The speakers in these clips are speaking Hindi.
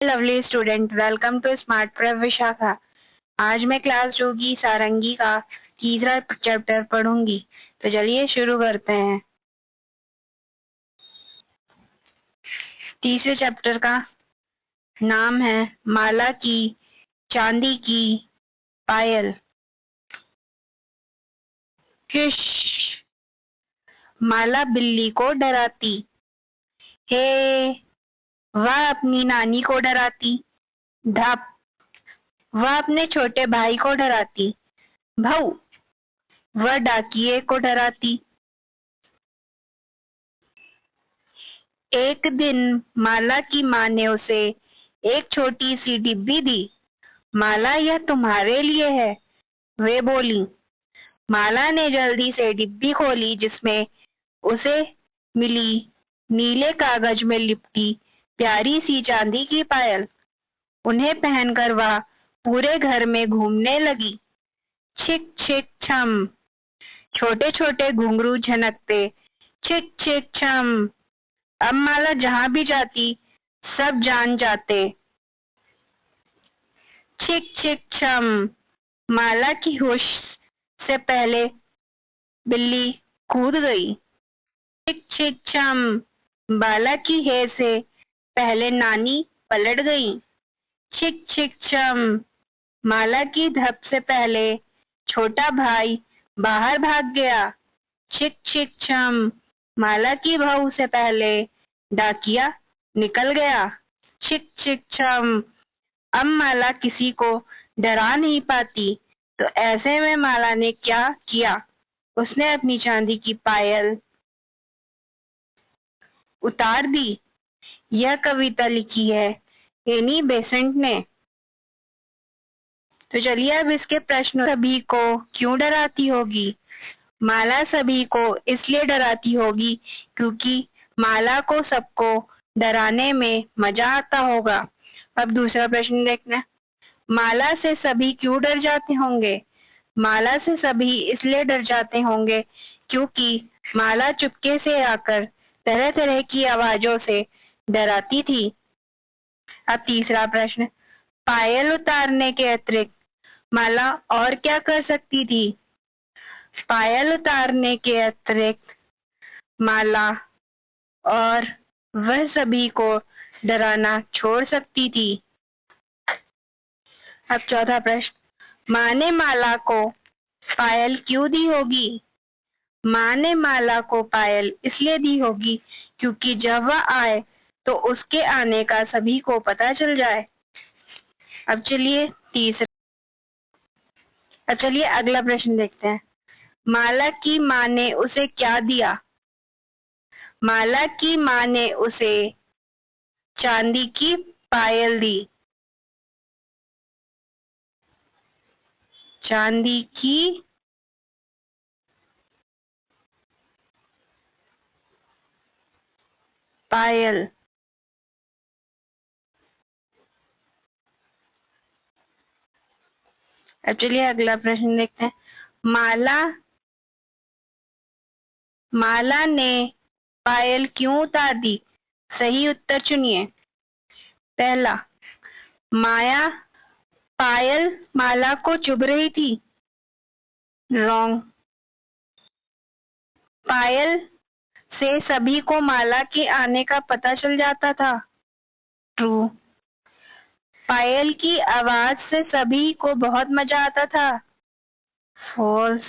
Lovely student, welcome to smart prep Vishakha. आज मैं क्लास 2 की सारंगी का तीसरा चैप्टर पढ़ूंगी। तो चलिए शुरू करते हैं। तीसरे चैप्टर का नाम है माला की चांदी की पायल। हिश, माला बिल्ली को डराती। हे, वह अपनी नानी को डराती। धप, वह अपने छोटे भाई को डराती। भौ, वह डाकिये को डराती। एक दिन माला की माँ ने उसे एक छोटी सी डिब्बी दी। माला, यह तुम्हारे लिए है, वे बोली। माला ने जल्दी से डिब्बी खोली, जिसमें उसे मिली नीले कागज में लिपटी प्यारी सी चांदी की पायल। उन्हें पहनकर वह पूरे घर में घूमने लगी। छिक छिक छम, छोटे छोटे घुंघरू झनकते। छिक छिक छम, अब माला जहाँ भी जाती सब जान जाते। छिक छिक छम, माला की होश से पहले बिल्ली कूद गई। छिक छिक छम, बाला की हे से पहले नानी पलट गई। छिक छिक छम, माला की धप से पहले छोटा भाई बाहर भाग गया। छिक छिक छम, माला की बहू से पहले डाकिया निकल गया। छिक छिक छम, अब माला किसी को डरा नहीं पाती। तो ऐसे में माला ने क्या किया? उसने अपनी चांदी की पायल उतार दी। यह कविता लिखी है एनी बेसेंट ने। तो चलिए अब इसके प्रश्न। सभी को क्यों डराती होगी? माला सभी को इसलिए डराती होगी क्योंकि माला को सबको डराने में मजा आता होगा। अब दूसरा प्रश्न देखना। माला से सभी क्यों डर जाते होंगे? माला से सभी इसलिए डर जाते होंगे क्योंकि माला चुपके से आकर तरह तरह की आवाजों से डराती थी। अब तीसरा प्रश्न। पायल उतारने के अतिरिक्त माला और क्या कर सकती थी? पायल उतारने के अतिरिक्त माला और वह सभी को डराना छोड़ सकती थी। अब चौथा प्रश्न। माँ ने माला को पायल क्यों दी होगी? माँ ने माला को पायल इसलिए दी होगी क्योंकि जब वह आए तो उसके आने का सभी को पता चल जाए। अब चलिए अगला प्रश्न देखते हैं। माला की माँ ने उसे क्या दिया? माला की माँ ने उसे चांदी की पायल दी। चांदी की पायल। अब चलिए अगला प्रश्न देखते हैं। माला ने पायल क्यों उतार दी? सही उत्तर चुनिए। पहला, पायल माला को चुभ रही थी। रॉन्ग। पायल से सभी को माला के आने का पता चल जाता था। ट्रू। पायल की आवाज से सभी को बहुत मजा आता था। फॉल्स।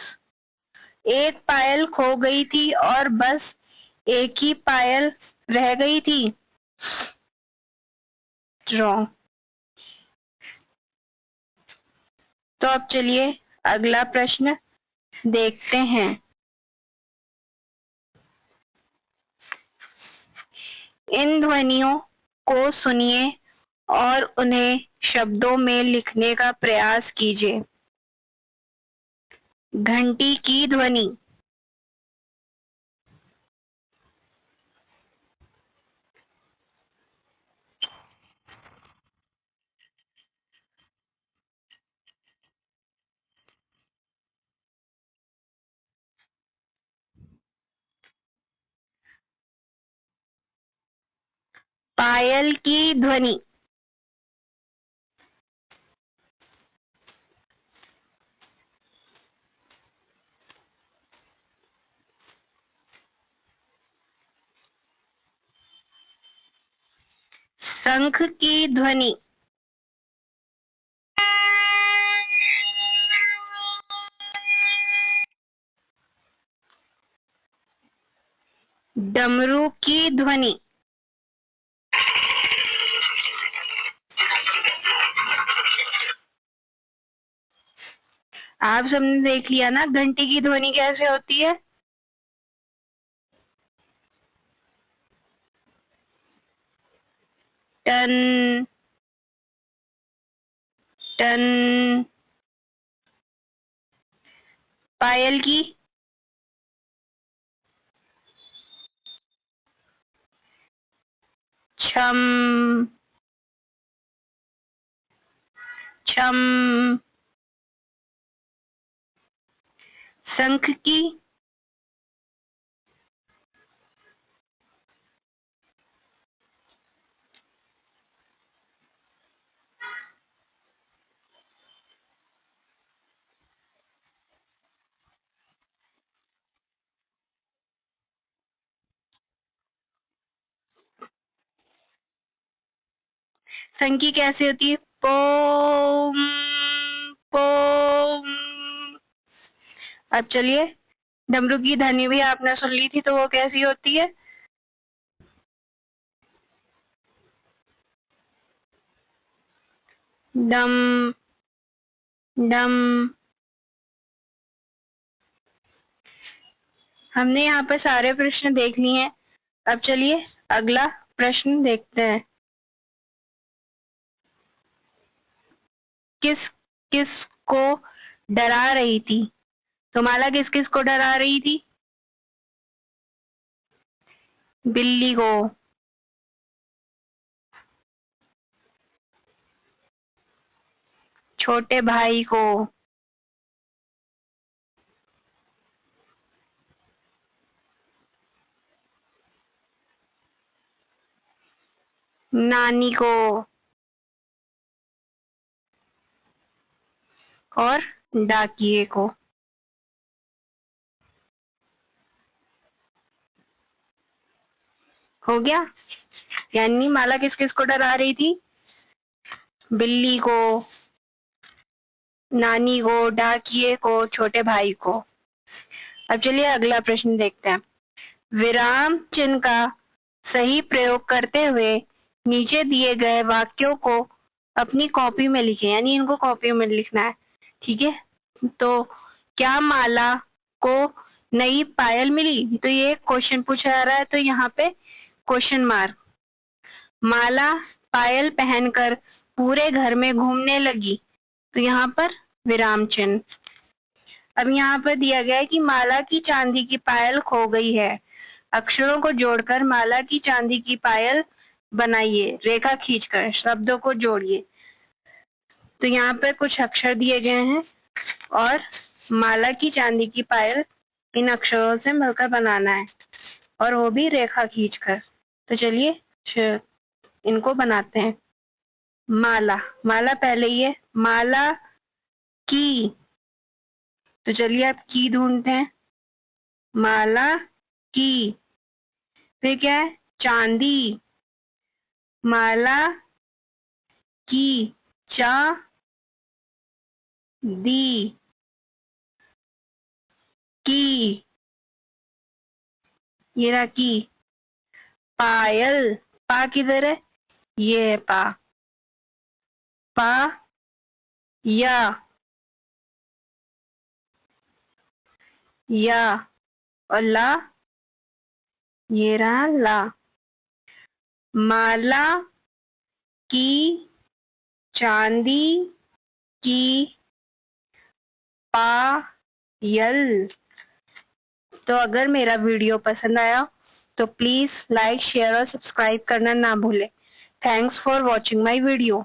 एक पायल खो गई थी और बस एक ही पायल रह गई थी। रॉन्ग। तो अब चलिए अगला प्रश्न देखते हैं। इन ध्वनियों को सुनिए और उन्हें शब्दों में लिखने का प्रयास कीजिए। घंटी की ध्वनि। पायल की ध्वनि। शंख की ध्वनि। डमरू की ध्वनि। आप सबने देख लिया ना घंटी की ध्वनि कैसे होती है। Ton ton. पायल की। छम छम। शंख की। शंख की कैसे होती है? पोम पोम। अब चलिए, डमरू की ध्वनि भी आपने सुन ली थी, तो वो कैसी होती है? डम डम। हमने यहाँ पर सारे प्रश्न देख लिए हैं। अब चलिए अगला प्रश्न देखते हैं। किस किस को डरा रही थी? तो माला किस किस को डरा रही थी? बिल्ली को। छोटे भाई को। नानी को। और डाकिए को। हो गया? यानी माला किस किस को डरा रही थी? बिल्ली को, नानी को, डाकिए को, छोटे भाई को। अब चलिए अगला प्रश्न देखते हैं। विराम चिन्ह का सही प्रयोग करते हुए नीचे दिए गए वाक्यों को अपनी कॉपी में लिखें। यानी इनको कॉपी में लिखना है। ठीक है? तो क्या माला को नई पायल मिली? तो ये क्वेश्चन पूछा जा रहा है, तो यहाँ पे क्वेश्चन मार्क। माला पायल पहनकर पूरे घर में घूमने लगी, तो यहाँ पर विराम चिन्ह। अब यहाँ पर दिया गया है कि माला की चांदी की पायल खो गई है। अक्षरों को जोड़कर माला की चांदी की पायल बनाइए। रेखा खींचकर शब्दों को जोड़िए। तो यहाँ पर कुछ अक्षर दिए गए हैं और माला की चांदी की पायल इन अक्षरों से मिलकर बनाना है, और वो भी रेखा खींचकर। तो चलिए इनको बनाते हैं। माला, माला पहले ही है। माला की, तो चलिए आप की ढूंढते हैं। माला की। फिर क्या है? चांदी। माला की चा दी की। ये रहा की। पायल, पा किधर है? ये है पा। पा या और ला, ये रहा ला। माला की चांदी की पायल। तो अगर मेरा वीडियो पसंद आया तो प्लीज लाइक, शेयर और सब्सक्राइब करना ना भूलें। Thanks for watching my video.